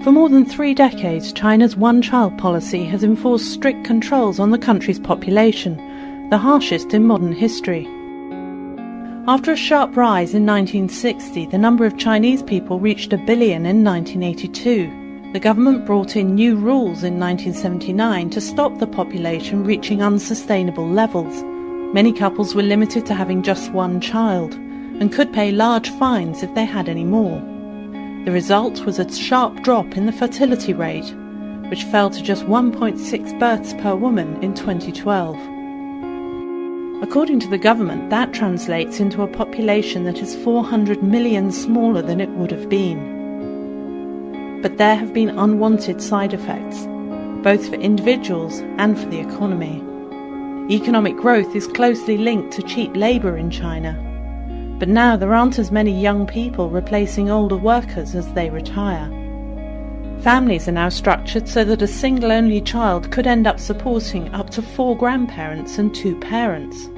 For more than 3 decades, China's one-child policy has enforced strict controls on the country's population, the harshest in modern history. After a sharp rise in 1960, the number of Chinese people reached 1 billion in 1982. The government brought in new rules in 1979 to stop the population reaching unsustainable levels. Many couples were limited to having just one child, and could pay large fines if they had any more. The result was a sharp drop in the fertility rate, which fell to just 1.6 births per woman in 2012. According to the government, that translates into a population that is 400 million smaller than it would have been. But there have been unwanted side effects, both for individuals and for the economy. Economic growth is closely linked to cheap labour in China. But now there aren't as many young people replacing older workers as they retire. Families are now structured so that a single only child could end up supporting up to 4 grandparents and 2 parents.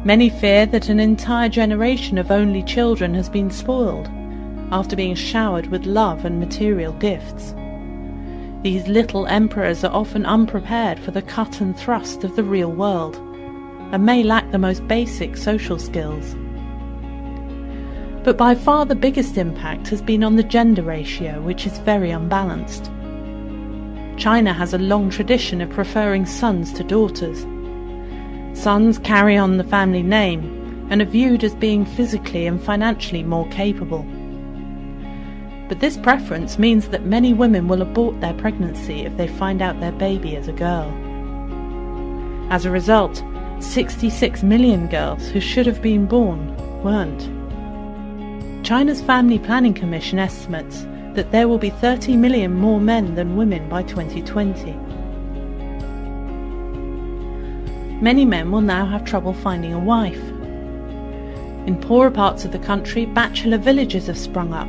Many fear that an entire generation of only children has been spoiled after being showered with love and material gifts. These little emperors are often unprepared for the cut and thrust of the real world, and may lack the most basic social skills. But by far the biggest impact has been on the gender ratio, which is very unbalanced. China has a long tradition of preferring sons to daughters. Sons carry on the family name and are viewed as being physically and financially more capable. But this preference means that many women will abort their pregnancy if they find out their baby is a girl. As a result, 66 million girls who should have been born weren't. China's Family Planning Commission estimates that there will be 30 million more men than women by 2020. Many men will now have trouble finding a wife. In poorer parts of the country, bachelor villages have sprung up,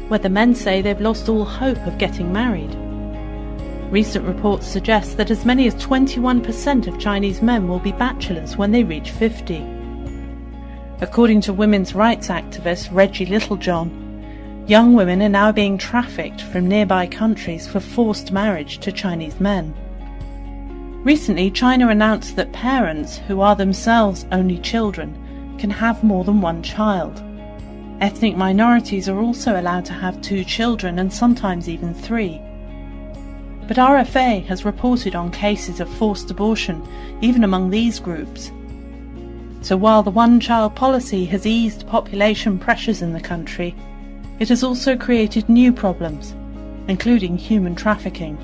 where the men say they've lost all hope of getting married. Recent reports suggest that as many as 21% of Chinese men will be bachelors when they reach 50. According to women's rights activist Reggie Littlejohn, young women are now being trafficked from nearby countries for forced marriage to Chinese men. Recently, China announced that parents who are themselves only children can have more than one child. Ethnic minorities are also allowed to have 2 children and sometimes even 3. But RFA has reported on cases of forced abortion even among these groups. So while the one-child policy has eased population pressures in the country, it has also created new problems, including human trafficking.